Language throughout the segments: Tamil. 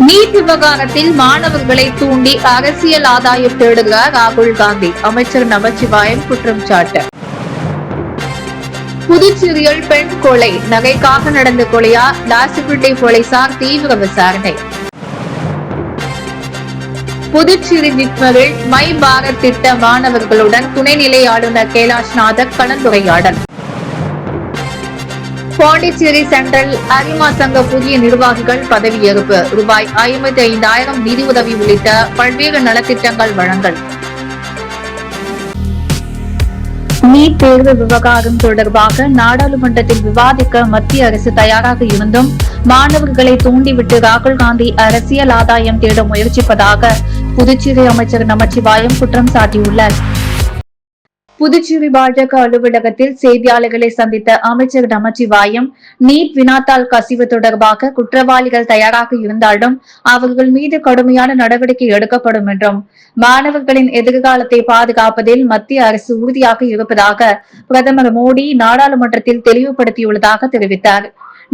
நீட் விவகாரத்தில் மாணவர்களை தூண்டி அரசியல் ஆதாயம் தேடுகிறார் ராகுல் காந்தி. அமைச்சர் நமச்சிவாயம் குற்றம் சாட்டு. புதுச்சேரியில் பெண் கொலை, நகைக்காக நடந்த கொலையா? லாசிப்பேட்டை போலீசார் தீவிர விசாரணை. புதுச்சேரி ஜிப்மரில் மை பாரத் திட்ட மாணவர்களுடன் துணைநிலை ஆளுநர் கைலாஷ்நாதர் கலந்துரையாடல். பாண்டிச்சேரி சென்ட்ரல் அரிமா சங்க புதிய நிர்வாகிகள் பதவியேற்பு. ரூபாய் 55,000 நிதி உதவி உள்ளிட்ட பல்வேறு நலத்திட்டங்கள் வழங்கல். நீட் தேர்வு விவகாரம் தொடர்பாக நாடாளுமன்றத்தில் விவாதிக்க மத்திய அரசு தயாராக இருந்தும் மாணவர்களை தூண்டிவிட்டு ராகுல் காந்தி அரசியல் ஆதாயம் தேட முயற்சிப்பதாக புதுச்சேரி அமைச்சர் நமச்சிவாயம் குற்றம் சாட்டியுள்ளார். புதுச்சேரி பாஜக அலுவலகத்தில் செய்தியாளர்களை சந்தித்த அமைச்சர் நமச்சிவாயம், நீட் வினாத்தாள் கசிவு தொடர்பாக குற்றவாளிகள் தயாராக இருந்தாலும் அவர்கள் மீது கடுமையான நடவடிக்கை எடுக்கப்படும் என்றும், மாணவர்களின் எதிர்காலத்தை பாதுகாப்பதில் மத்திய அரசு உறுதியாக இருப்பதாக பிரதமர் மோடி நாடாளுமன்றத்தில் தெளிவுபடுத்தியுள்ளதாக தெரிவித்தார்.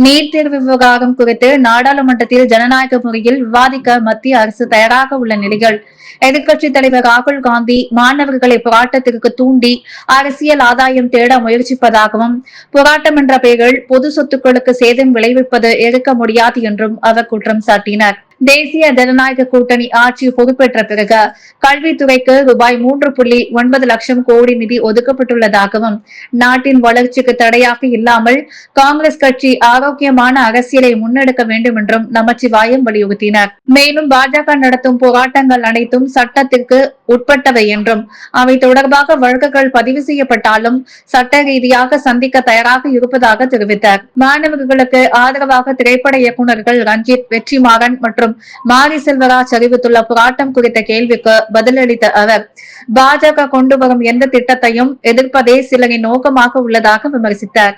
நீட் தேர்வு விவகாரம் குறித்து நாடாளுமன்றத்தில் ஜனநாயக முறையில் விவாதிக்க மத்திய அரசு தயாராக உள்ள நிலையில் எதிர்க்கட்சித் தலைவர் ராகுல் காந்தி மாணவர்களை போராட்டத்திற்கு தூண்டி அரசியல் ஆதாயம் தேட முயற்சிப்பதாகவும், போராட்டம் என்ற பெயரில் பொது சொத்துக்களுக்கு சேதம் விளைவிப்பது ஏற்க முடியாது என்றும் அவர் குற்றம் சாட்டினார். தேசிய ஜனநாயக கூட்டணி ஆட்சி பொறுப்பேற்ற பிறகு கல்வித்துறைக்கு ரூபாய் 3.9 லட்சம் கோடி நிதி ஒதுக்கப்பட்டுள்ளதாகவும், நாட்டின் வளர்ச்சிக்கு தடையாக இல்லாமல் காங்கிரஸ் கட்சி ஆரோக்கியமான அரசியலை முன்னெடுக்க வேண்டும் என்றும் நமச்சிவாயம் வலியுறுத்தினார். மேலும் பாஜக நடத்தும் போராட்டங்கள் அனைத்தும் சட்டத்திற்கு உட்பட்டவை என்றும், அவை தொடர்பாக வழக்குகள் பதிவு செய்யப்பட்டாலும் சட்ட ரீதியாக சந்திக்க தயாராக இருப்பதாக தெரிவித்தார். மாணவர்களுக்கு ஆதரவாக திரைப்பட இயக்குநர்கள் ரஞ்சித், வெற்றிமாறன் மற்றும் மாரி செல்வராஜ் அறிவித்துள்ள போராட்டம் குறித்த கேள்விக்கு பதிலளித்த அவர், பாஜக கொண்டு வரும் எந்த திட்டத்தையும் எதிர்ப்பதே சிலரின் நோக்கமாக உள்ளதாக விமர்சித்தார்.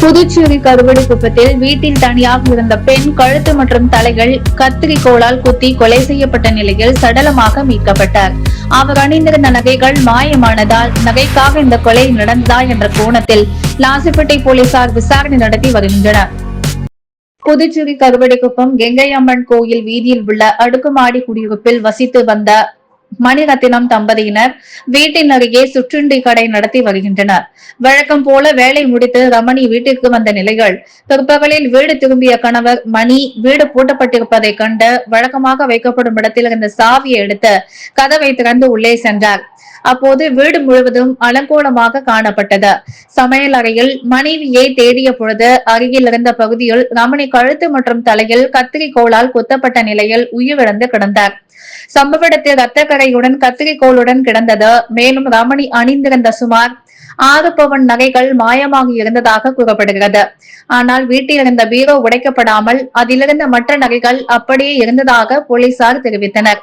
புதுச்சேரி கருவடிக்குப்பத்தில் வீட்டில் தனியாக இருந்த பெண் கழுத்து மற்றும் தலைகள் கத்திரிக்கோளால் குத்தி கொலை செய்யப்பட்ட நிலையில் சடலமாக மீட்கப்பட்டார். அவர் அணிந்திருந்த நகைகள் மாயமானதால் நகைக்காக இந்த கொலை நடந்ததா என்ற கோணத்தில் லாசிப்பேட்டை போலீசார் விசாரணை நடத்தி வருகின்றனர். புதுச்சேரி கருவடிக்குப்பம் கெங்கை அம்மன் கோயில் வீதியில் உள்ள அடுக்குமாடி குடியிருப்பில் வசித்து வந்த மணிரத்தினம் தம்பதியினர் வீட்டின் அருகே சுற்றுண்டி கடை நடத்தி வருகின்றனர். வழக்கம் போல வேலை முடித்து ரமணி வீட்டிற்கு வந்த நிலையில் பிற்பகலில் வீடு திரும்பிய கணவர் மணி வீடு பூட்டப்பட்டிருப்பதை கண்டு வழக்கமாக வைக்கப்படும் இடத்தில் இருந்த சாவியை எடுத்து கதவை திறந்து உள்ளே சென்றார். அப்போது வீடு முழுவதும் அலங்கோலமாக காணப்பட்டது. சமையல் அறையில் மனைவியை தேடிய பொழுது அருகில் இருந்த பகுதியில் ரமணி கழுத்து மற்றும் தலையில் கத்திரிக்கோளால் குத்தப்பட்ட நிலையில் உயிரிழந்து கிடந்தார். சம்பவ இடத்தில் ரத்தக்கரையுடன் கத்திரிக்கோளுடன் கிடந்தது. மேலும் ரமணி அணிந்திருந்த சுமார் 6 பவன் நகைகள் மாயமாகி இருந்ததாக கூறப்படுகிறது. ஆனால் வீட்டில் இருந்த பீரோ உடைக்கப்படாமல் அதிலிருந்த மற்ற நகைகள் அப்படியே இருந்ததாக போலீசார் தெரிவித்தனர்.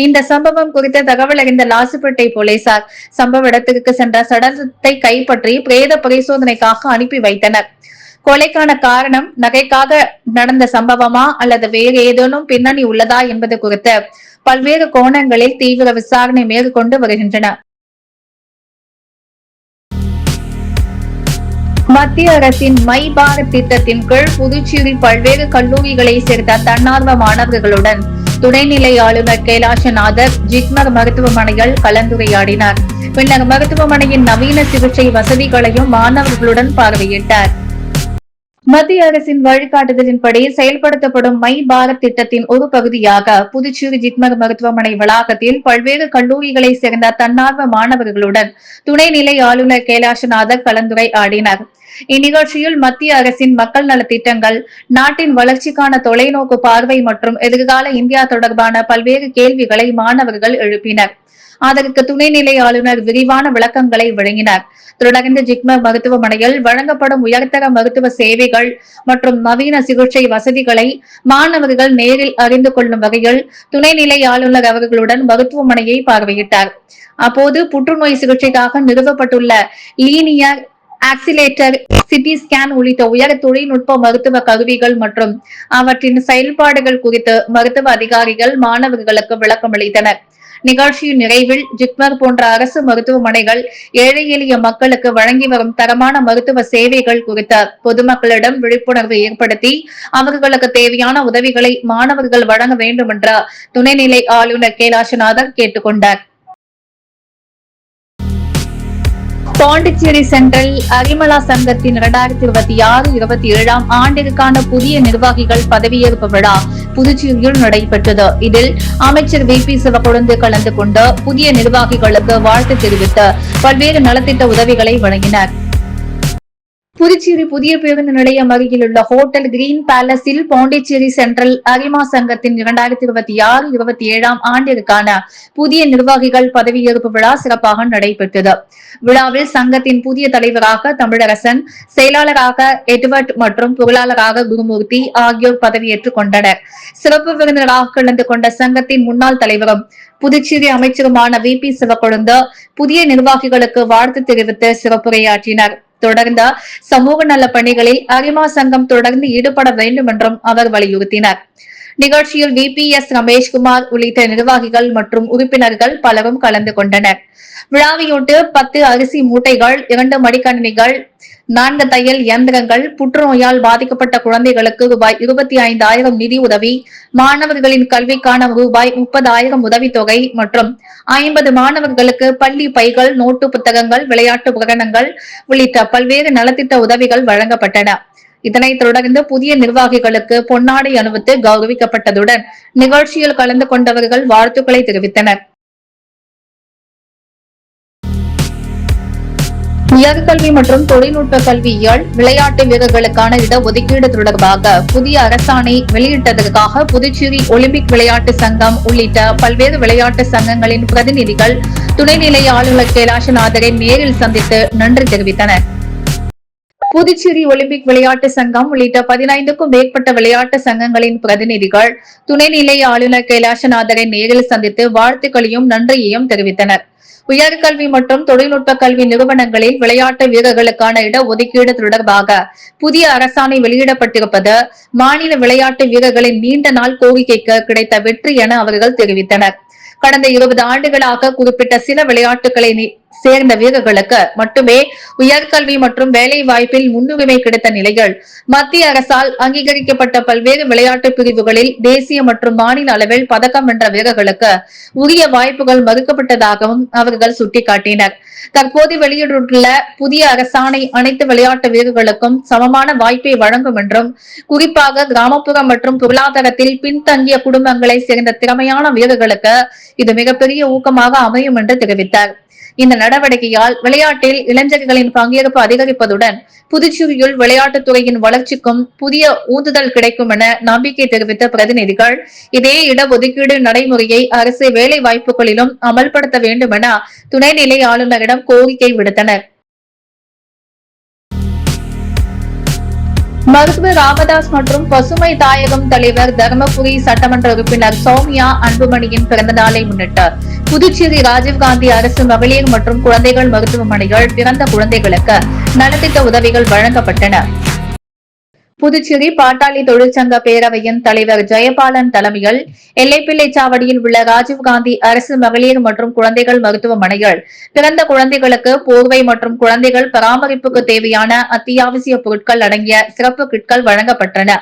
இந்த சம்பவம் குறித்த தகவல் அறிந்த லாசிப்பேட்டை போலீசார் சம்பவ இடத்திற்கு சென்ற சடலத்தை கைப்பற்றி பிரேத பரிசோதனைக்காக அனுப்பி வைத்தனர். கொலைக்கான காரணம் நகைக்காக நடந்த சம்பவமா அல்லது வேறு ஏதேனும் பின்னணி உள்ளதா என்பது குறித்து பல்வேறு கோணங்களில் தீவிர விசாரணை மேற்கொண்டு வருகின்றன. மத்திய அரசின் மை பாரத் திட்டத்தின் கீழ் புதுச்சேரி பல்வேறு கல்லூரிகளை சேர்ந்த தன்னார்வ மாணவர்களுடன் துணைநிலை ஆளுநர் கைலாஷ்நாதர் ஜிப்மர் மருத்துவமனையில் கலந்துரையாடினார். பின்னர் மருத்துவமனையின் நவீன சிகிச்சை வசதிகளையும் மாணவர்களுடன் பார்வையிட்டார். மத்திய அரசின் வழிகாட்டுதலின்படி செயல்படுத்தப்படும் மை பாரத் திட்டத்தின் ஒரு பகுதியாக புதுச்சேரி ஜிப்மர் மருத்துவமனை வளாகத்தில் பல்வேறு கல்லூரிகளை சேர்ந்த தன்னார்வ மாணவர்களுடன் துணைநிலை ஆளுநர் கைலாஷ்நாதர் கலந்துரையாடினார். இந்நிகழ்ச்சியில் மத்திய அரசின் மக்கள் நலத்திட்டங்கள், நாட்டின் வளர்ச்சிக்கான தொலைநோக்கு பார்வை மற்றும் எதிர்கால இந்தியா தொடர்பான பல்வேறு கேள்விகளை மாணவர்கள் எழுப்பினர். அதற்கு துணைநிலை ஆளுநர் விரிவான விளக்கங்களை வழங்கினார். தொடர்ந்து ஜிப்மர் மருத்துவமனையில் வழங்கப்படும் உயர்தர மருத்துவ சேவைகள் மற்றும் நவீன சிகிச்சை வசதிகளை மாணவர்கள் நேரில் அறிந்து கொள்ளும் வகையில் துணைநிலை ஆளுநர் அவர்களுடன் மருத்துவமனையை பார்வையிட்டார். அப்போது புற்றுநோய் சிகிச்சைக்காக நிறுவப்பட்டுள்ள லீனியர் ஆக்சிலேட்டர், சிடி ஸ்கேன் உள்ளிட்ட உயர் தொழில்நுட்ப மருத்துவ கருவிகள் மற்றும் அவற்றின் செயல்பாடுகள் குறித்து மருத்துவ அதிகாரிகள் மாணவர்களுக்கு விளக்கம் அளித்தனர். நிகழ்ச்சியின் நிறைவில் ஜிப்மர் போன்ற அரசு மருத்துவமனைகள் ஏழை எளிய மக்களுக்கு வழங்கி வரும் தரமான மருத்துவ சேவைகள் குறித்த பொதுமக்களிடம் விழிப்புணர்வு ஏற்படுத்தி அவர்களுக்கு தேவையான உதவிகளை மாணவர்கள் வழங்க வேண்டும் என்ற துணைநிலை ஆளுநர் கைலாசநாதன் கேட்டுக் கொண்டார். பாண்டிச்சேரி சென்ட்ரல் அரிமளா சங்கத்தின் 2026-27 ஆண்டிற்கான புதிய நிர்வாகிகள் பதவியேற்பு விழா புதுச்சேரியில் நடைபெற்றது. இதில் அமைச்சர் VP சிவக்கொழுந்து கலந்து கொண்டு புதிய நிர்வாகிகளுக்கு வாழ்த்து தெரிவித்து பல்வேறு நலத்திட்ட உதவிகளை வழங்கினார். புதுச்சேரி புதிய பேருந்து நிலையம் அருகில் உள்ள ஹோட்டல் கிரீன் பேலஸில் பாண்டிச்சேரி சென்ட்ரல் அரிமா சங்கத்தின் 2026-27 ஆண்டிற்கான புதிய நிர்வாகிகள் பதவியேற்பு விழா சிறப்பாக நடைபெற்றது. விழாவில் சங்கத்தின் புதிய தலைவராக தமிழரசன், செயலாளராக எட்வர்ட் மற்றும் பொருளாளராக குருமூர்த்தி ஆகியோர் பதவியேற்றுக் கொண்டனர். சிறப்பு விருந்தினராக கலந்து கொண்ட சங்கத்தின் முன்னாள் தலைவரும் புதுச்சேரி அமைச்சருமான VP சிவக்கொழுந்து புதிய நிர்வாகிகளுக்கு வாழ்த்து தெரிவித்து சிறப்புரையாற்றினார். தொடர்ந்த சமூக நல பணிகளில் அரிமா சங்கம் தொடர்ந்து ஈடுபட வேண்டும் என்றும் அவர் வலியுறுத்தினார். நிகழ்ச்சியில் VPS ரமேஷ்குமார் உள்ளிட்ட நிர்வாகிகள் மற்றும் உறுப்பினர்கள் பலரும் கலந்து கொண்டனர். விழாவையொட்டு 10 அரிசி மூட்டைகள், 2 மடிக்கணினிகள், 4 தையல் இயந்திரங்கள், புற்றுநோயால் பாதிக்கப்பட்ட குழந்தைகளுக்கு ரூபாய் 25,000 நிதி உதவி, மாணவர்களின் கல்விக்கான ரூபாய் 30,000 உதவித்தொகை மற்றும் 50 மாணவர்களுக்கு பள்ளி பைகள், நோட்டு புத்தகங்கள், விளையாட்டு உபகரணங்கள் உள்ளிட்ட பல்வேறு நலத்திட்ட உதவிகள் வழங்கப்பட்டன. இதனைத் தொடர்ந்து புதிய நிர்வாகிகளுக்கு பொன்னாடை அணிவித்து கௌரவிக்கப்பட்டதுடன் நிகழ்ச்சியில் கலந்து கொண்டவர்கள் வாழ்த்துக்களை தெரிவித்தனர். உயர்கல்வி மற்றும் தொழில்நுட்ப கல்வியியல் விளையாட்டு வீரர்களுக்கான இடஒதுக்கீடு தொடர்பாக புதிய அரசாணை வெளியிட்டதற்காக புதுச்சேரி ஒலிம்பிக் விளையாட்டு சங்கம் உள்ளிட்ட பல்வேறு விளையாட்டு சங்கங்களின் பிரதிநிதிகள் துணைநிலை ஆளுநர் கைலாசநாதரை நேரில் சந்தித்து நன்றி தெரிவித்தனர். புதுச்சேரி ஒலிம்பிக் விளையாட்டு சங்கம் உள்ளிட்ட 15க்கும் மேற்பட்ட விளையாட்டு சங்கங்களின் பிரதிநிதிகள் துணைநிலை ஆளுநர் கைலாசநாதரை நேரில் சந்தித்து வாழ்த்துக்களையும் நன்றியையும் தெரிவித்தனர். உயர்கல்வி மற்றும் தொழில்நுட்ப கல்வி நிறுவனங்களில் விளையாட்டு வீரர்களுக்கான இடஒதுக்கீடு தொடர்பாக புதிய அரசாணை வெளியிடப்பட்டிருப்பது மாநில விளையாட்டு வீரர்களின் நீண்ட நாள் கோரிக்கைக்கு கிடைத்த வெற்றி என அவர்கள் தெரிவித்தனர். கடந்த 20 ஆண்டுகளாக குறிப்பிட்ட சில விளையாட்டுகளை சேர்ந்த வீரர்களுக்கு மட்டுமே உயர்கல்வி மற்றும் வேலை வாய்ப்பில் முன்னுரிமை கிடைத்த நிலையில் மத்திய அரசால் அங்கீகரிக்கப்பட்ட பல்வேறு விளையாட்டு பிரிவுகளில் தேசிய மற்றும் மாநில அளவில் பதக்கம் வென்ற வீரர்களுக்கு உரிய வாய்ப்புகள் மறுக்கப்பட்டதாகவும் அவர்கள் சுட்டிக்காட்டினர். தற்போது வெளியிட்டுள்ள புதிய அரசாணை அனைத்து விளையாட்டு வீரர்களுக்கும் சமமான வாய்ப்பை வழங்கும் என்றும் குறிப்பாக கிராமப்புற மற்றும் பொருளாதாரத்தில் பின்தங்கிய குடும்பங்களை சேர்ந்த திறமையான வீரர்களுக்கு இது மிகப்பெரிய ஊக்கமாக அமையும் என்று தெரிவித்தார். இந்த நடவடிக்கையால் விளையாட்டில் இளைஞர்களின் பங்கேற்பு அதிகரிப்பதுடன் புதுச்சேரியில் விளையாட்டுத் துறையின் வளர்ச்சிக்கும் புதிய ஊந்துதல் கிடைக்கும் என நம்பிக்கை தெரிவித்த பிரதிநிதிகள் இதே இடஒதுக்கீடு நடைமுறையை அரசு வேலை வாய்ப்புகளிலும் அமல்படுத்த வேண்டும் என துணைநிலை ஆளுநரிடம் கோரிக்கை விடுத்தனர். மருத்துவர் ராமதாஸ் மற்றும் பசுமை தாயகம் தலைவர் தர்மபுரி சட்டமன்ற உறுப்பினர் சௌமியா அன்புமணியின் பிறந்த நாளை முன்னிட்டு புதுச்சேரி ராஜீவ்காந்தி அரசு மகளிர் மற்றும் குழந்தைகள் மருத்துவமனைகள் பிறந்த குழந்தைகளுக்கு நலத்திட்ட உதவிகள் வழங்கப்பட்டன. புதுச்சேரி பாட்டாளி தொழிற்சங்க பேரவையின் தலைவர் ஜெயபாலன் தலைமையில் எல்லைப்பிள்ளை சாவடியில் உள்ள ராஜீவ்காந்தி அரசு மகளிர் மற்றும் குழந்தைகள் மருத்துவமனையில் பிறந்த குழந்தைகளுக்கு போர்வை மற்றும் குழந்தைகள் பராமரிப்புக்கு தேவையான அத்தியாவசிய பொருட்கள் அடங்கிய சிறப்பு கிட்கள் வழங்கப்பட்டன.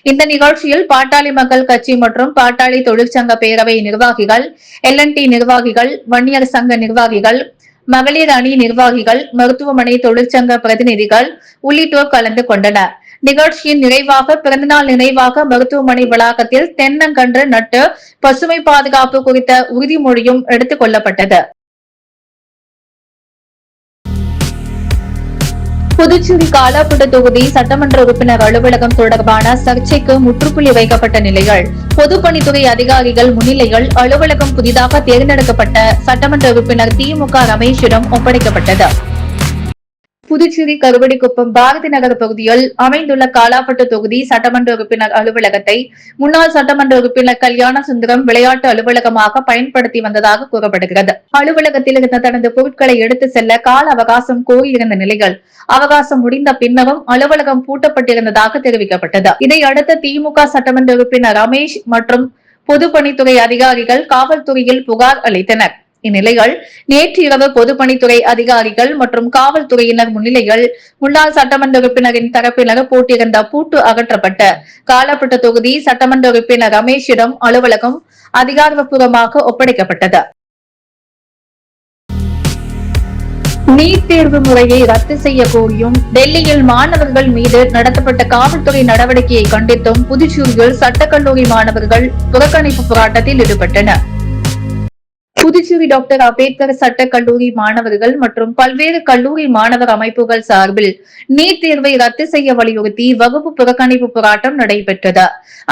இந்த நிகழ்ச்சியில் பாட்டாளி மக்கள் கட்சி மற்றும் பாட்டாளி தொழிற்சங்க பேரவை நிர்வாகிகள், LNT நிர்வாகிகள், வன்னியர் சங்க நிர்வாகிகள், மகளிர் அணி நிர்வாகிகள், மருத்துவமனை தொழிற்சங்க பிரதிநிதிகள் உள்ளிட்டோர் கலந்து கொண்டனர். நிகழ்ச்சியின் நிறைவாக பிறந்தநாள் நினைவாக மருத்துவமனை வளாகத்தில் தென்னங்கன்று நட்டு பசுமை பாதுகாப்பு குறித்த உறுதிமொழியும் எடுத்துக் கொள்ளப்பட்டது. புதுச்சேரி காலாப்பட்டு தொகுதி சட்டமன்ற உறுப்பினர் அலுவலகம் தொடர்பான சர்ச்சைக்கு முற்றுப்புள்ளி வைக்கப்பட்ட நிலையில் பொதுப்பணித்துறை அதிகாரிகள் முன்னிலையில் அலுவலகம் புதிதாக தேர்ந்தெடுக்கப்பட்ட சட்டமன்ற உறுப்பினர் திமுக ரமேஷிடம் ஒப்படைக்கப்பட்டது. புதுச்சேரி கருவடிக்குப்பம் பாரதி நகர் பகுதியில் அமைந்துள்ள காலாப்பட்டு தொகுதி சட்டமன்ற உறுப்பினர் அலுவலகத்தை முன்னாள் சட்டமன்ற உறுப்பினர் கல்யாண சுந்தரம் விளையாட்டு அலுவலகமாக பயன்படுத்தி வந்ததாக கூறப்படுகிறது. அலுவலகத்தில் இருந்த தனது பொருட்களை எடுத்து செல்ல கால அவகாசம் கோரியிருந்த நிலையில் அவகாசம் முடிந்த பின்னரும் அலுவலகம் பூட்டப்பட்டிருந்ததாக தெரிவிக்கப்பட்டது. இதையடுத்து திமுக சட்டமன்ற உறுப்பினர் ரமேஷ் மற்றும் பொதுப்பணித்துறை அதிகாரிகள் காவல்துறையில் புகார் அளித்தனர். இந்நிலையில் நேற்று இரவு பொதுப்பணித்துறை அதிகாரிகள் மற்றும் காவல்துறையினர் முன்னிலையில் முன்னாள் சட்டமன்ற உறுப்பினரின் தரப்பினர் போட்டிருந்த பூட்டு அகற்றப்பட்ட காலப்பட்ட தொகுதி சட்டமன்ற உறுப்பினர் ரமேஷிடம் அலுவலகம் அதிகாரப்பூர்வமாக ஒப்படைக்கப்பட்டது. நீட் தேர்வு முறையை ரத்து செய்ய கோரியும் டெல்லியில் மாணவர்கள் மீது நடத்தப்பட்ட காவல்துறை நடவடிக்கையை கண்டித்தும் புதுச்சேரியில் சட்டக்கல்லூரி மாணவர்கள் புறக்கணிப்பு போராட்டத்தில் ஈடுபட்டனர். புதுச்சேரி டாக்டர் அம்பேத்கர் சட்ட கல்லூரி மாணவர்கள் மற்றும் பல்வேறு கல்லூரி மாணவர் அமைப்புகள் சார்பில் நீட் தேர்வை ரத்து செய்ய வலியுறுத்தி வகுப்பு புறக்கணிப்பு போராட்டம் நடைபெற்றது.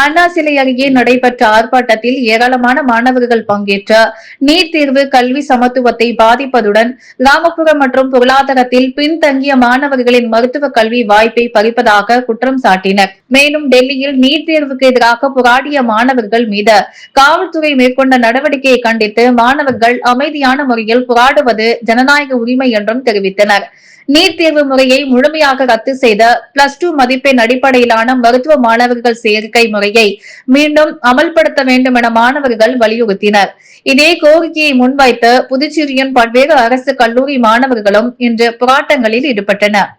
அண்ணா சிலை அருகே நடைபெற்ற ஆர்ப்பாட்டத்தில் ஏராளமான மாணவர்கள் பங்கேற்ற நீட் தேர்வு கல்வி சமத்துவத்தை பாதிப்பதுடன் கிராமப்புற மற்றும் பொருளாதாரத்தில் பின்தங்கிய மாணவர்களின் மருத்துவ கல்வி வாய்ப்பை பறிப்பதாக குற்றம் சாட்டினர். மேலும் டெல்லியில் நீட் தேர்வுக்கு எதிராக போராடிய மாணவர்கள் மீது காவல்துறை மேற்கொண்ட நடவடிக்கையை கண்டித்து மாணவர்கள் அமைதியான முறையில் போராடுவது ஜனநாயக உரிமை என்றும் தெரிவித்தனர். நீட் தேர்வு முறையை முழுமையாக ரத்து செய்த +2 மதிப்பெண் அடிப்படையிலான மருத்துவ மாணவர்கள் சேர்க்கை முறையை மீண்டும் அமல்படுத்த வேண்டும் என மாணவர்கள் வலியுறுத்தினர். இதே கோரிக்கையை முன்வைத்து புதுச்சேரியின் பல்வேறு அரசு கல்லூரி மாணவர்களும் இன்று போராட்டங்களில் ஈடுபட்டனர்.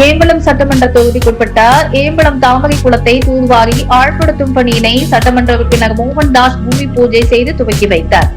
ஏம்பலம் சட்டமன்ற தொகுதிக்குட்பட்ட ஏம்பலம் தாமரை குளத்தை தூர்வாரி ஆழ்படுத்தும் பணியினை சட்டமன்ற உறுப்பினர் மோகன்தாஸ் பூமி பூஜை செய்து துவக்கி வைத்தார்.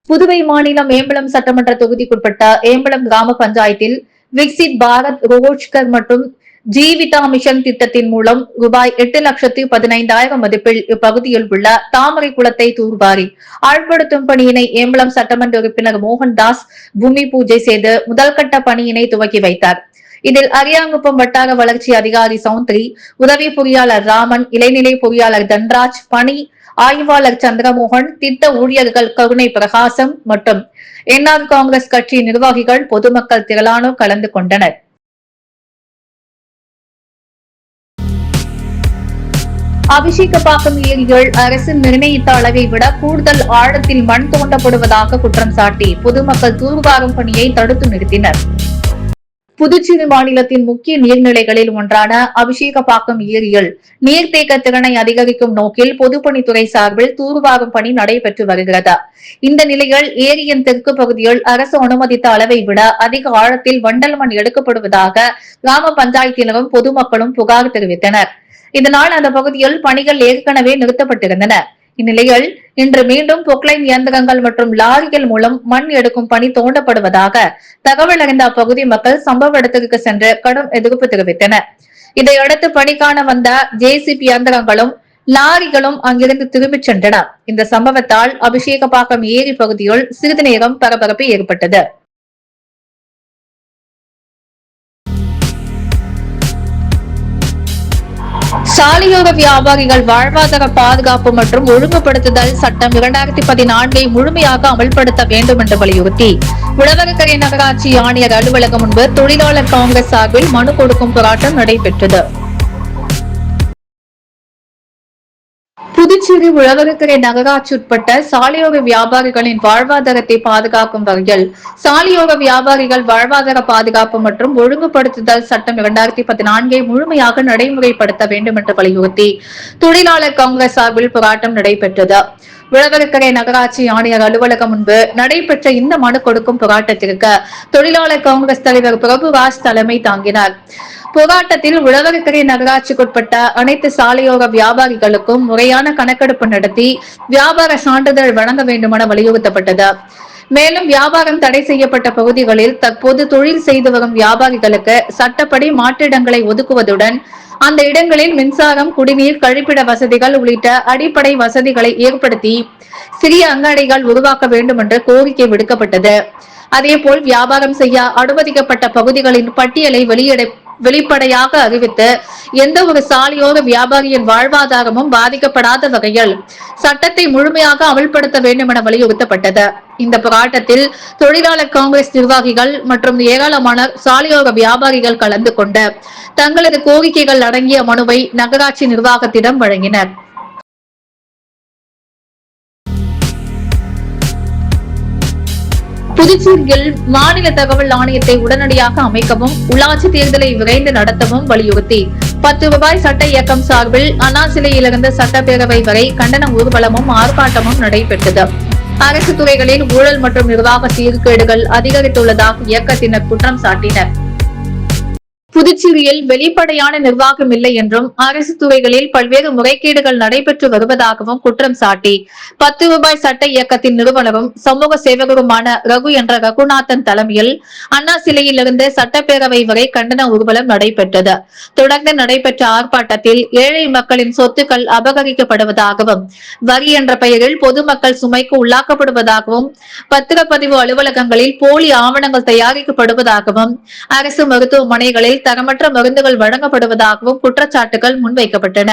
புதுவை மாநிலம் ஏம்பலம் சட்டமன்ற தொகுதிக்குட்பட்ட ஏம்பலம் கிராம பஞ்சாயத்தில் விக்சித் பாரத் ரோஜ்கர் மற்றும் ஜீவிதா மிஷன் திட்டத்தின் மூலம் ரூபாய் 8,15,000 மதிப்பில் இப்பகுதியில் உள்ள தாமரை குளத்தை தூர்வாரி ஆழ்படுத்தும் பணியினை ஏம்பலம் சட்டமன்ற உறுப்பினர் மோகன்தாஸ் பூமி பூஜை செய்து முதல்கட்ட பணியினை துவக்கி வைத்தார். இதில் அரியாங்குப்பம் வட்டார வளர்ச்சி அதிகாரி சௌந்தரி, உதவி பொறியாளர் ராமன், இளைநிலை பொறியாளர் தன்ராஜ், பணி ஆய்வாளர் சந்திரமோகன், திட்ட ஊழியர்கள் கருணை பிரகாசம் மற்றும் என்ஆர் காங்கிரஸ் கட்சி நிர்வாகிகள் பொதுமக்கள் திரளானோர் கலந்து கொண்டனர். அபிஷேகப்பாக்கம் ஏரியில் அரசு நிர்ணயித்த அளவை விட கூடுதல் ஆழத்தில் மண் தோண்டப்படுவதாக குற்றம் சாட்டி பொதுமக்கள் தூர்வாரும் பணியை தடுத்து நிறுத்தினர். புதுச்சேரி மாநிலத்தின் முக்கிய நீர்நிலைகளில் ஒன்றான அபிஷேகப்பாக்கம் ஏரியில் நீர்த்தேக்க திறனை அதிகரிக்கும் நோக்கில் பொதுப்பணித்துறை சார்பில் தூர்வாரும் பணி நடைபெற்று வருகிறது. இந்த நிலையில் ஏரியின் தெற்கு பகுதியில் அரசு அனுமதித்த அளவை விட அதிக ஆழத்தில் வண்டல் மண் எடுக்கப்படுவதாக கிராம பஞ்சாயத்தினரும் பொதுமக்களும் புகார் தெரிவித்தனர். இதனால் அந்த பகுதியில் பணிகள் ஏற்கனவே நிறுத்தப்பட்டிருந்தன. இந்நிலையில் இன்று மீண்டும் பொக்லைன் இயந்திரங்கள் மற்றும் லாரிகள் மூலம் மண் எடுக்கும் பணி தோண்டப்படுவதாக தகவல் அறிந்த அப்பகுதி மக்கள் சம்பவ இடத்திற்கு சென்று கடும் எதிர்ப்பு தெரிவித்தனர். இதையடுத்து பணிக்கான வந்த JCB இயந்திரங்களும் லாரிகளும் அங்கிருந்து திரும்பிச் சென்றன. இந்த சம்பவத்தால் அபிஷேகப்பாக்கம் ஏரி பகுதியில் சிறிது நேரம் பரபரப்பு ஏற்பட்டது. சாலையோர வியாபாரிகள் வாழ்வாதார பாதுகாப்பு மற்றும் ஒழுங்குபடுத்துதல் சட்டம் 2014 முழுமையாக அமல்படுத்த வேண்டும் என்று வலியுறுத்தி உழவர்கரை நகராட்சி ஆணையர் அலுவலகம் முன்பு தொழிலாளர் காங்கிரஸ் சார்பில் மனு கொடுக்கும் போராட்டம் நடைபெற்றது. புதுச்சேரி உழவர்கரை நகராட்சி உட்பட்ட சாலையோர வியாபாரிகளின் வாழ்வாதாரத்தை பாதுகாக்கும் வகையில் சாலையோர வியாபாரிகள் வாழ்வாதார பாதுகாப்பு மற்றும் ஒழுங்குபடுத்துதல் சட்டம் 2014 முழுமையாக நடைமுறைப்படுத்த வேண்டும் என்று வலியுறுத்தி தொழிலாளர் காங்கிரஸ் சார்பில் போராட்டம் நடைபெற்றது. உழவர்கரை நகராட்சி ஆணையர் அலுவலகம் முன்பு நடைபெற்ற இந்த மனு கொடுக்கும் போராட்டத்திற்கு தொழிலாளர் காங்கிரஸ் தலைவர் பிரபுராஜ் தலைமை தாங்கினார். போராட்டத்தில் உழவர்கரை நகராட்சிக்குட்பட்ட அனைத்து சாலையோர வியாபாரிகளுக்கும் முறையான கணக்கெடுப்பு நடத்தி வியாபார சான்றிதழ் வழங்க வேண்டுமென வலியுறுத்தப்பட்டது. மேலும் வியாபாரம் தடை செய்யப்பட்ட பகுதிகளில் தற்போது தொழில் செய்து வரும் வியாபாரிகளுக்கு சட்டப்படி மாற்றிடங்களை ஒதுக்குவதுடன் அந்த இடங்களில் மின்சாரம், குடிநீர், கழிப்பிட வசதிகள் உள்ளிட்ட அடிப்படை வசதிகளை ஏற்படுத்தி சிறிய அங்காடிகள் உருவாக்க வேண்டும் என்று கோரிக்கை விடுக்கப்பட்டது. அதேபோல் வியாபாரம் செய்ய அனுமதிக்கப்பட்ட பகுதிகளின் பட்டியலை வெளிப்படையாக அறிவித்து எந்த ஒரு சாலையோர வியாபாரியின் வாழ்வாதாரமும் பாதிக்கப்படாத வகையில் சட்டத்தை முழுமையாக அமல்படுத்த வேண்டும் என வலியுறுத்தப்பட்டது. இந்த போராட்டத்தில் தொழிலாளர் காங்கிரஸ் நிர்வாகிகள் மற்றும் ஏராளமான சாலையோர வியாபாரிகள் கலந்து கொண்டு தங்களது கோரிக்கைகள் அடங்கிய மனுவை நகராட்சி நிர்வாகத்திடம் வழங்கினர். புதுச்சேரியில் மாநில தகவல் ஆணையத்தை உடனடியாக அமைக்கவும் உள்ளாட்சி தேர்தலை விரைந்து நடத்தவும் வலியுறுத்தி ரூபாய் சட்ட இயக்கம் சார்பில் அண்ணா சிலையிலிருந்து சட்டப்பேரவை வரை கண்டன ஊர்வலமும் ஆர்ப்பாட்டமும் நடைபெற்றது. அரசு துறைகளில் ஊழல் மற்றும் நிர்வாக சீர்கேடுகள் அதிகரித்துள்ளதாக இயக்கத்தினர் குற்றம் சாட்டினர். புதுச்சேரியில் வெளிப்படையான நிர்வாகம் இல்லை என்றும் அரசு துறைகளில் பல்வேறு முறைகேடுகள் நடைபெற்று வருவதாகவும் குற்றம் சாட்டி ரூபாய் சட்ட இயக்கத்தின் நிறுவனரும் சமூக சேவகருமான ரகு என்ற ரகுநாதன் தலைமையில் அண்ணா சிலையிலிருந்து சட்டப்பேரவை வரை கண்டன ஊர்வலம் நடைபெற்றது. தொடர்ந்து நடைபெற்ற ஆர்ப்பாட்டத்தில் ஏழை மக்களின் சொத்துக்கள் அபகரிக்கப்படுவதாகவும் வரி என்ற பெயரில் பொதுமக்கள் சுமைக்கு உள்ளாக்கப்படுவதாகவும் பத்திரப்பதிவு அலுவலகங்களில் போலி ஆவணங்கள் தயாரிக்கப்படுவதாகவும் அரசு மருத்துவமனைகளில் தரமற்ற மருந்துகள் வழங்கப்படுவதாகவும் குற்றச்சாட்டுகள் முன்வைக்கப்பட்டன.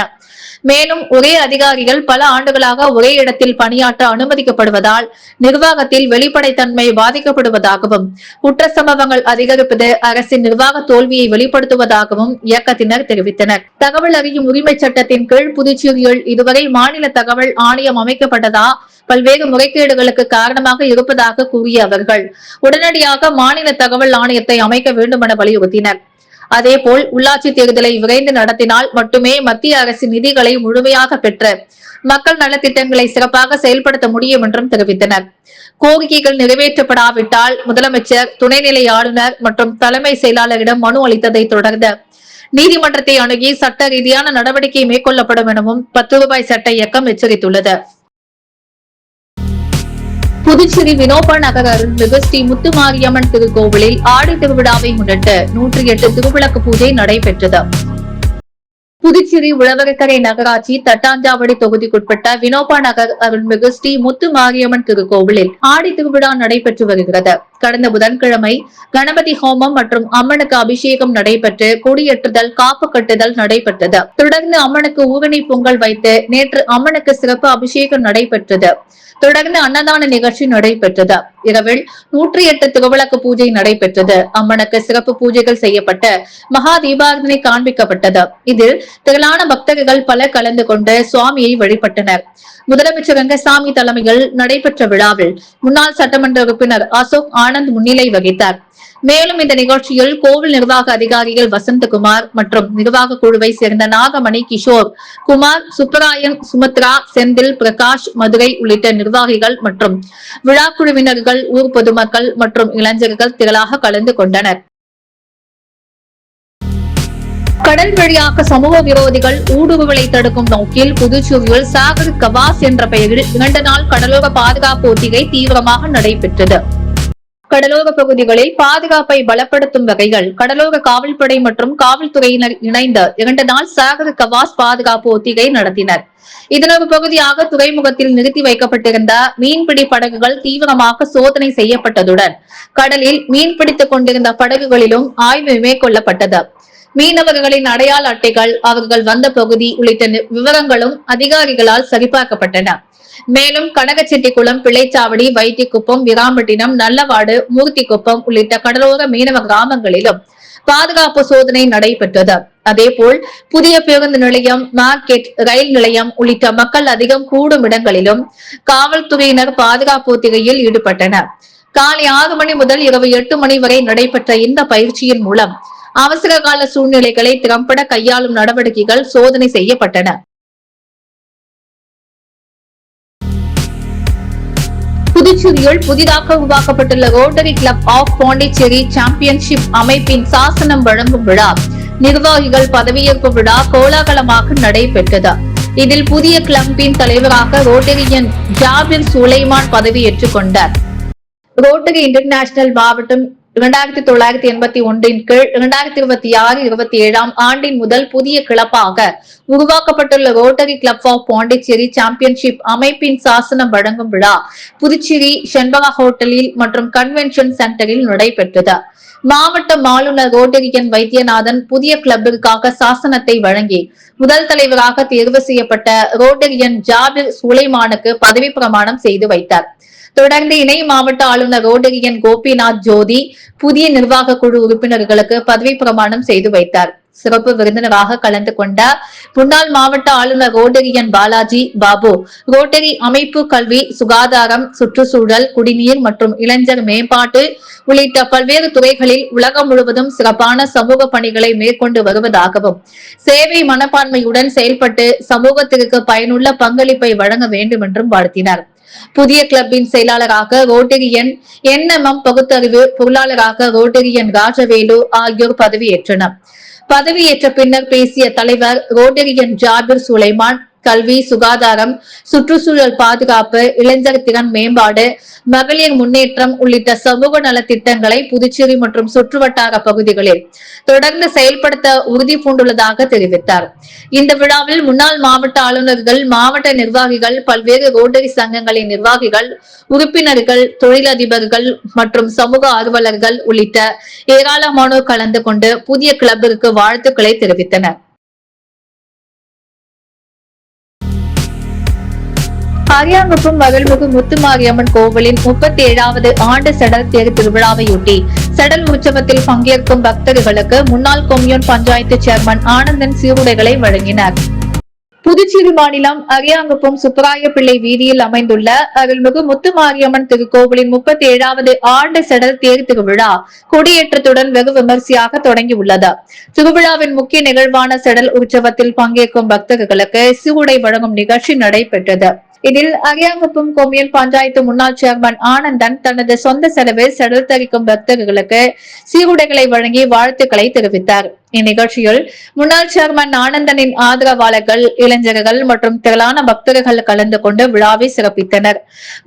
மேலும் ஒரே அதிகாரிகள் பல ஆண்டுகளாக ஒரே இடத்தில் பணியாற்ற அனுமதிக்கப்படுவதால் நிர்வாகத்தில் வெளிப்படைத்தன்மை பாதிக்கப்படுவதாகவும் குற்ற சம்பவங்கள் அதிகரிப்பது அரசின் நிர்வாக தோல்வியை வெளிப்படுத்துவதாகவும் இயக்கத்தினர் தெரிவித்தனர். தகவல் அறியும் உரிமை சட்டத்தின் கீழ் புதுச்சேரியில் இதுவரை மாநில தகவல் ஆணையம் அமைக்கப்பட்டதா பல்வேறு முறைகேடுகளுக்கு காரணமாக இருப்பதாக கூறிய அவர்கள் உடனடியாக மாநில தகவல் ஆணையத்தை அமைக்க வேண்டும் என வலியுறுத்தினர். அதேபோல் உள்ளாட்சி தேர்தலை விரைந்து நடத்தினால் மட்டுமே மத்திய அரசின் நிதிகளை முழுமையாக பெற்று மக்கள் நலத்திட்டங்களை சிறப்பாக செயல்படுத்த முடியும் என்றும் தெரிவித்தனர். கோரிக்கைகள் நிறைவேற்றப்படாவிட்டால் முதலமைச்சர், துணைநிலை ஆளுநர் மற்றும் தலைமை செயலாளரிடம் மனு அளித்ததை தொடர்ந்து நீதிமன்றத்தை அணுகி சட்ட ரீதியான நடவடிக்கை மேற்கொள்ளப்படும் எனவும் ரூபாய் சட்ட இயக்கம் எச்சரித்துள்ளது. புதுச்சேரி வினோபா நகர் அருள்மிகு ஸ்ரீ முத்துமாரியம்மன் திருக்கோவிலில் ஆடி திருவிழாவை முன்னிட்டு 108 திருவிளக்கு பூஜை நடைபெற்றது. புதுச்சேரி உழவர்கரை நகராட்சி தட்டாஞ்சாவடி தொகுதிக்குட்பட்ட வினோபா நகர் அருள்மிகு ஸ்ரீ முத்துமாரியம்மன் திருக்கோவிலில் ஆடி திருவிழா நடைபெற்று வருகிறது. கடந்த புதன்கிழமை கணபதி ஹோமம் மற்றும் அம்மனுக்கு அபிஷேகம் நடைபெற்று கொடியேற்றுதல், காப்பு கட்டுதல் நடைபெற்றது. தொடர்ந்து அம்மனுக்கு ஊரணி பொங்கல் வைத்து நேற்று அம்மனுக்கு சிறப்பு அபிஷேகம் நடைபெற்றது. தொடர்ந்து அன்னதான நிகழ்ச்சி நடைபெற்றது. இரவில் 108 திருவிளக்கு பூஜை நடைபெற்றது. அம்மனுக்கு சிறப்பு பூஜைகள் செய்யப்பட்டு மகா தீபாரதனை காண்பிக்கப்பட்டது. இதில் திரளான பக்தர்கள் பலர் கலந்து கொண்டு சுவாமியை வழிபட்டனர். முதலமைச்சர் ரங்கசாமி தலைமையில் நடைபெற்ற விழாவில் முன்னாள் சட்டமன்ற உறுப்பினர் அசோக் ஆனந்த் முன்னிலை வகித்தார். மேலும் இந்த நிகழ்ச்சியில் கோவில் நிர்வாக அதிகாரிகள் வசந்தகுமார் மற்றும் நிர்வாக குழுவை சேர்ந்த நாகமணி, கிஷோர் குமார், சுப்பராயன், சுமத்ரா, செந்தில், பிரகாஷ், மதுரை உள்ளிட்ட நிர்வாகிகள் மற்றும் விழா குழுவினர்கள், ஊர் பொதுமக்கள் மற்றும் இளைஞர்கள் திரளாக கலந்து கொண்டனர். கடல் வழியாக சமூக விரோதிகள் ஊடுருவலை தடுக்கும் நோக்கில் புதுச்சேரியில் சாகர் கவாஸ் என்ற பெயரில் 2 நாள் கடலோர பாதுகாப்பு ஒத்திகை தீவிரமாக நடைபெற்றது. கடலோர பகுதிகளில் பாதுகாப்பை பலப்படுத்தும் வகையில் கடலோர காவல்படை மற்றும் காவல்துறையினர் இணைந்து 2 நாள் சாகர் கவாஸ் பாதுகாப்பு ஒத்திகை நடத்தினர். இதன் ஒரு பகுதியாக துறைமுகத்தில் நிறுத்தி வைக்கப்பட்டிருந்த மீன்பிடி படகுகள் தீவிரமாக சோதனை செய்யப்பட்டதுடன் கடலில் மீன்பிடித்துக் கொண்டிருந்த படகுகளிலும் ஆய்வு மேற்கொள்ளப்பட்டது. மீனவர்களின் அடையாள அட்டைகள், அவர்கள் வந்த பகுதி உள்ளிட்ட விவரங்களும் அதிகாரிகளால் சரிபார்க்கப்பட்டன. மேலும் கனகச்செட்டிக்குளம், பிள்ளைச்சாவடி, வைத்திக்குப்பம், விராம்பட்டினம், நல்லவாடு, மூர்த்திக்குப்பம் உள்ளிட்ட கடலோர மீனவ கிராமங்களிலும் பாதுகாப்பு சோதனை நடைபெற்றது. அதேபோல் புதிய பேருந்து நிலையம், மார்க்கெட், ரயில் நிலையம் உள்ளிட்ட மக்கள் அதிகம் கூடும் இடங்களிலும் காவல்துறையினர் பாதுகாப்பு ஒத்திகையில் ஈடுபட்டனர். காலை 6 மணி முதல் இரவு 8 மணி வரை நடைபெற்ற இந்த பயிற்சியின் மூலம் அவசர கால சூழ்நிலைகளை திறம்பட கையாளும் நடவடிக்கைகள் சோதனை செய்யப்பட்டன. புதுச்சேரியில் புதிதாக உருவாக்கப்பட்டுள்ள Rotary Club of Pondicherry championship அமைப்பின் சாசனம் வழங்கும் விழா, நிர்வாகிகள் பதவியேற்பு விழா கோலாகலமாக நடைபெற்றது. இதில் புதிய கிளப்பின் தலைவராக ரோட்டரியன் ஜாபிர் சுலைமான் பதவியேற்றுக் கொண்டார். ரோட்டரி இன்டர்நேஷனல் மாவட்டம் 2981 கீழ் 2026-27 ஆண்டின் முதல் புதிய கிளப்பாக உருவாக்கப்பட்டுள்ள Rotary Club of Pondicherry championship அமைப்பின் சாசனம் வழங்கும் விழா புதுச்சேரி செண்பகா ஹோட்டலில் மற்றும் கன்வென்ஷன் சென்டரில் நடைபெற்றது. மாவட்ட ஆளுநர் ரோட்டரியன் வைத்தியநாதன் புதிய கிளப்பிற்காக சாசனத்தை வழங்கி முதல் தலைவராக தேர்வு செய்யப்பட்ட ரோட்டரியன் ஜாபிர் சுலைமானுக்கு பதவி பிரமாணம் செய்து வைத்தார். தொடர்ந்து இணை மாவட்ட ஆளுநர் ரோட்டரியன் கோபிநாத் ஜோதி புதிய நிர்வாக குழு உறுப்பினர்களுக்கு பதவி பிரமாணம் செய்து வைத்தார். சிறப்பு விருந்தினராக கலந்து கொண்ட முன்னாள் மாவட்ட ஆளுநர் ரோட்டரியன் பாலாஜி பாபு, ரோட்டரி அமைப்பு கல்வி, சுகாதாரம், சுற்றுச்சூழல், குடிநீர் மற்றும் இளைஞர் மேம்பாட்டு உள்ளிட்ட பல்வேறு துறைகளில் உலகம் முழுவதும் சிறப்பான சமூக பணிகளை மேற்கொண்டு வருவதாகவும், சேவை மனப்பான்மையுடன் செயல்பட்டு சமூகத்திற்கு பயனுள்ள பங்களிப்பை வழங்க வேண்டும் என்றும் வாழ்த்தினார். புதிய கிளப்பின் செயலாளராக ரோட்டரியன் NMM பகுத்தறிவு, பொருளாளராக ரோட்டரியன் ராஜவேலு ஆகியோர் பதவியேற்றனர். பதவியேற்ற பின்னர் பேசிய தலைவர் ரோட்டரியன் ஜாபிர் சுலைமான், கல்வி, சுகாதாரம், சுற்றுச்சூழல் பாதுகாப்பு, இளைஞர் திறன் மேம்பாடு, மகளிர் முன்னேற்றம் உள்ளிட்ட சமூக நலத்திட்டங்களை புதுச்சேரி மற்றும் சுற்றுவட்டார பகுதிகளில் தொடர்ந்து செயல்படுத்த உறுதி பூண்டுள்ளதாக தெரிவித்தார். இந்த விழாவில் முன்னாள் மாவட்ட ஆளுநர்கள், மாவட்ட நிர்வாகிகள், பல்வேறு ரோட்டரி சங்கங்களின் நிர்வாகிகள், உறுப்பினர்கள், தொழிலதிபர்கள் மற்றும் சமூக ஆர்வலர்கள் உள்ளிட்ட ஏராளமானோர் கலந்து கொண்டு புதிய கிளப்பிற்கு வாழ்த்துக்களை தெரிவித்தனர். அரியாங்குப்பம் அருள்மிகு முத்துமாரியம்மன் கோவிலின் 37வது ஆண்டு செடல் தேர் திருவிழாவையொட்டி செடல் உற்சவத்தில் பங்கேற்கும் பக்தர்களுக்கு முன்னாள் கொம்யூன் பஞ்சாயத்து சேர்மன் ஆனந்தன் சீருடைகளை வழங்கினார். புதுச்சேரி மாநிலம் அரியாங்குப்பம் சுப்பராய பிள்ளை வீதியில் அமைந்துள்ள அருள்மிகு முத்துமாரியம்மன் திருக்கோவிலின் 37வது ஆண்டு செடல் தேர் திருவிழா கொடியேற்றத்துடன் வெகு விமர்சையாக தொடங்கியுள்ளது. திருவிழாவின் முக்கிய நிகழ்வான செடல் உற்சவத்தில் பங்கேற்கும் பக்தர்களுக்கு சீருடை வழங்கும் நிகழ்ச்சி நடைபெற்றது. இதில் அரியாங்குப்பம் கொம்யூன் பஞ்சாயத்து முன்னாள் சேர்மன் ஆனந்தன் தனது சொந்த செலவில் செடல் தரிக்கும் பக்தர்களுக்கு சீருடைகளை வழங்கி வாழ்த்துக்களை தெரிவித்தார். இந்நிகழ்ச்சியில் முன்னாள் சேர்மன் ஆனந்தனின் ஆதரவாளர்கள், இளைஞர்கள் மற்றும் திரளான பக்தர்கள் கலந்து கொண்டு விழாவை சிறப்பித்தனர்.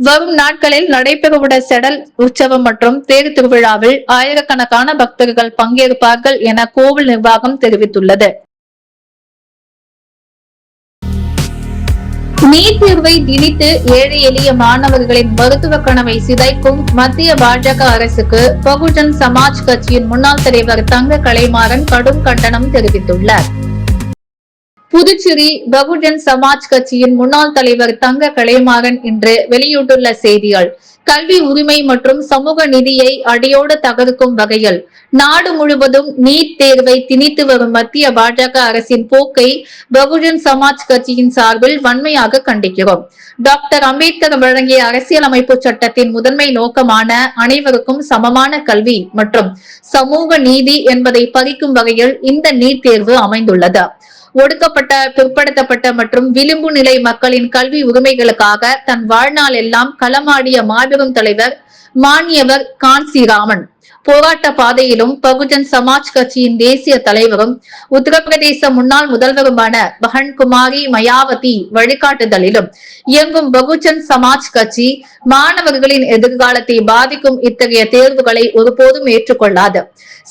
வரும் நாட்களில் நடைபெறவுள்ள செடல் உற்சவம் மற்றும் தேர் திருவிழாவில் ஆயிரக்கணக்கான பக்தர்கள் பங்கேற்பார்கள் என கோவில் நிர்வாகம் தெரிவித்துள்ளது. நீட் தேர்வை திணித்து ஏழை எளிய மாணவர்களின் மருத்துவ கனவை சிதைக்கும் மத்திய பாஜக அரசுக்கு பகுஜன் சமாஜ் கட்சியின் முன்னாள் தலைவர் தங்க கலைமாறன் கடும் கண்டனம் தெரிவித்துள்ளார். புதுச்சேரி பகுஜன் சமாஜ் கட்சியின் முன்னாள் தலைவர் தங்க கலைமாறன் இன்று வெளியிட்டுள்ள செய்திகள், கல்வி உரிமை மற்றும் சமூக நீதியை அடியோடு தகர்க்கும் வகையில் நாடு முழுவதும் நீட் தேர்வை திணித்து வரும் மத்திய பாஜக அரசின் போக்கை பகுஜன் சமாஜ் கட்சியின் சார்பில் வன்மையாக கண்டிக்கிறோம். டாக்டர் அம்பேத்கர் வழங்கிய அரசியலமைப்பு சட்டத்தின் முதன்மை நோக்கமான அனைவருக்கும் சமமான கல்வி மற்றும் சமூக நீதி என்பதை பறிக்கும் வகையில் இந்த நீட் தேர்வு அமைந்துள்ளது. ஒடுக்கப்பட்ட, பிற்படுத்தப்பட்ட மற்றும் விளிம்பு நிலை மக்களின் கல்வி உரிமைகளுக்காக தன் வாழ்நாள் எல்லாம் களமாடிய மாபெரும் தலைவர் மாண்யவர் கான்சிராமன் போராட்ட பாதையிலும் பகுஜன் சமாஜ் கட்சியின் தேசிய தலைவரும் உத்தரப்பிரதேச முன்னாள் முதல்வருமான பகன் குமாரி மயாவதி வழிகாட்டுதலிலும் இயங்கும் பகுஜன் சமாஜ் கட்சி மாணவர்களின் எதிர்காலத்தை பாதிக்கும் இத்தகைய தேர்வுகளை ஒருபோதும் ஏற்றுக்கொள்ளாது.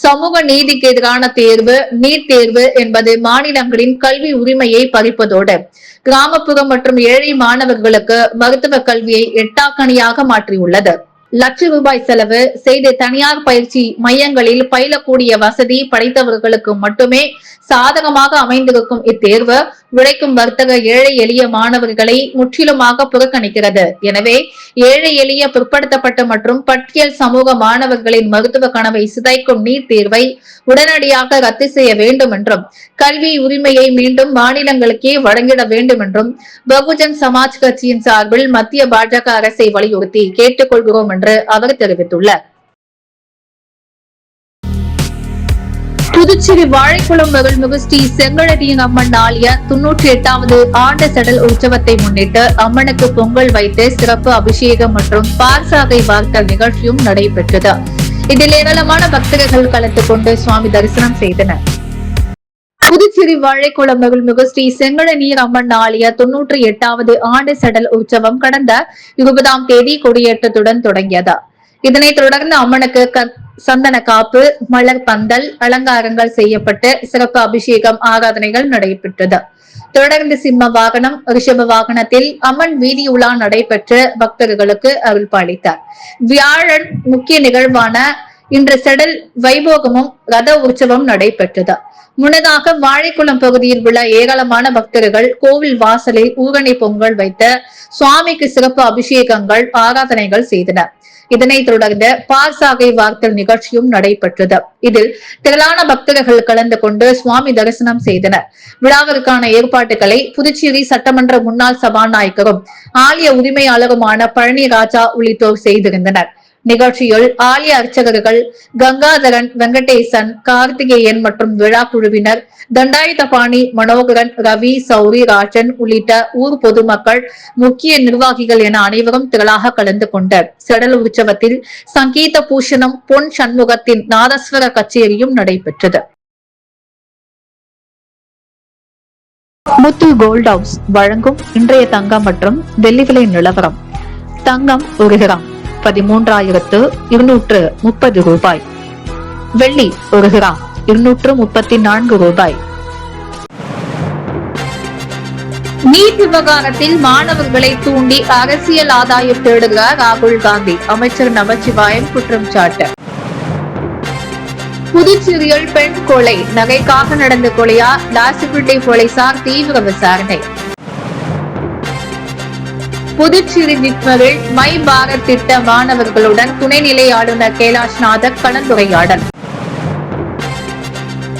சமூக நீதிக்கு எதிரான தேர்வு நீட் தேர்வு என்பது மாநிலங்களின் கல்வி உரிமையை பறிப்பதோடு கிராமப்புறம் மற்றும் ஏழை மாணவர்களுக்கு மருத்துவ கல்வியை எட்டாக்கணியாக மாற்றியுள்ளது. லட்ச ரூபாய் செலவு செய்து தனியார் பயிற்சி மையங்களில் பயிலக்கூடிய வசதி படைத்தவர்களுக்கு மட்டுமே சாதகமாக அமைந்திருக்கும் இத்தேர்வு உழைக்கும் வர்த்தக ஏழை எளிய மாணவர்களை முற்றிலுமாக புறக்கணிக்கிறது. எனவே ஏழை எளிய பிற்படுத்தப்பட்ட மற்றும் பட்டியல் சமூக மாணவர்களின் மருத்துவ கனவை சிதைக்கும் நீட் தேர்வை உடனடியாக ரத்து செய்ய வேண்டும் என்றும் கல்வி உரிமையை மீண்டும் மாநிலங்களுக்கே வழங்கிட வேண்டும் என்றும் பகுஜன் சமாஜ் கட்சியின் சார்பில் மத்திய பாஜக அரசை வலியுறுத்தி கேட்டுக்கொள்கிறோம் என்று அவர் தெரிவித்துள்ளார். புதுச்சேரி வாழைக்குளம் அருள்மிகு ஸ்ரீ செங்கழனியின் அம்மன் ஆலய 98வது ஆண்டு செடல் உற்சவத்தை முன்னிட்டு அம்மனுக்கு பொங்கல் வைத்து சிறப்பு அபிஷேகம் மற்றும் பார்சாகை வார்த்தல் நிகழ்ச்சியும் நடைபெற்றது. இதில் ஏராளமான பக்தர்கள் கலந்து கொண்டு சுவாமி தரிசனம் செய்தனர். புதுச்சேரி வாழைக்குளம் அருள்மிகு ஸ்ரீ செங்கழநீர் அம்மன் ஆலய 98வது ஆண்டு செடல் உற்சவம் கடந்த 20ஆம் தேதி கொடியேற்றத்துடன் தொடங்கியது. இதனைத் தொடர்ந்து அம்மனுக்கு சந்தன காப்பு, மலர் பந்தல், அலங்காரங்கள் செய்யப்பட்டு சிறப்பு அபிஷேகம், ஆராதனைகள் நடைபெற்றது. தொடர்ந்து சிம்ம வாகனம், ரிஷப வாகனத்தில் அம்மன் வீதி உலா நடைபெற்று பக்தர்களுக்கு அருள் பாலித்தார். வியாழன் முக்கிய நிகழ்வான இன்று செடல் வைபோகமும் ரத உற்சவம் நடைபெற்றது. முன்னதாக வாழைக்குளம் பகுதியில் உள்ள ஏராளமான பக்தர்கள் கோவில் வாசலில் ஊரணி பொங்கல் வைத்து சுவாமிக்கு சிறப்பு அபிஷேகங்கள் ஆராதனைகள் செய்தனர். இதனைத் தொடர்ந்து பார்சாகை வார்த்தல் நிகழ்ச்சியும் நடைபெற்றது. இதில் திரளான பக்தர்கள் கலந்து கொண்டு சுவாமி தரிசனம் செய்தனர். விழாவிற்கான ஏற்பாட்டுகளை புதுச்சேரி சட்டமன்ற முன்னாள் சபாநாயகரும் ஆலய உரிமையாளருமான பழனி ராஜா உள்ளிட்டோர் செய்திருந்தனர். நிகழ்ச்சியில் ஆலய அர்ச்சகர்கள் கங்காதரன், வெங்கடேசன், கார்த்திகேயன் மற்றும் விழா குழுவினர், தண்டாயுதபாணி, மனோகரன், ரவி, சௌரி, ராஜன் உள்ளிட்ட ஊர் பொதுமக்கள், முக்கிய நிர்வாகிகள் என அனைவரும் திரளாக கலந்து கொண்டனர். செடல் உற்சவத்தில் சங்கீத பூஷணம், பொன் சண்முகத்தின் நாதஸ்வர கச்சேரியும் நடைபெற்றது. முத்து கோல்ட் ஹவுஸ் வழங்கும் இன்றைய தங்கம் மற்றும் வெள்ளி விலை நிலவரம். தங்கம் 1 கிராம் 13,230 ரூபாய். வெள்ளி 1 கிராம் 234 ரூபாய். நீட் விவகாரத்தில் மாணவர்களை தூண்டி அரசியல் ஆதாயம் தேடுகிறார் ராகுல் காந்தி. அமைச்சர் நமச்சிவாயம் குற்றம் சாட்டு. புதுச்சேரியில் பெண் கொலை, நகைக்காக நடந்த கொலையா? லாசிப்பேட்டை போலீசார் தீவிர விசாரணை. புதுச்சேரி ஜிப்மரில் மை பாரத் திட்ட மாணவர்களுடன் துணைநிலை ஆளுநர் கைலாஷ்நாதர் கலந்துரையாடல்.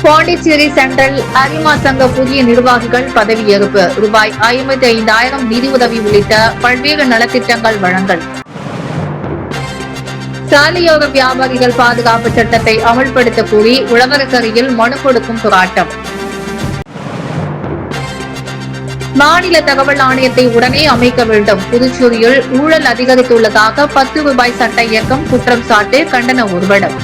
பாண்டிச்சேரி சென்ட்ரல் அரிமா சங்க புதிய நிர்வாகிகள் பதவியேற்பு. ரூபாய் 55,000 நிதி உதவி உள்ளிட்ட பல்வேறு நலத்திட்டங்கள் வழங்கல். சாலையோர வியாபாரிகள் பாதுகாப்பு சட்டத்தை அமல்படுத்த கோரி உழவரசரியில் மனு கொடுக்கும் போராட்டம். மாநில தகவல் ஆணையத்தை உடனே அமைக்க வேண்டும். புதுச்சேரியில் ஊழல் அதிகரித்துள்ளதாக 10 ரூபாய் சட்ட இயக்கம் குற்றம் சாட்டு கண்டன ஊர்வலம்.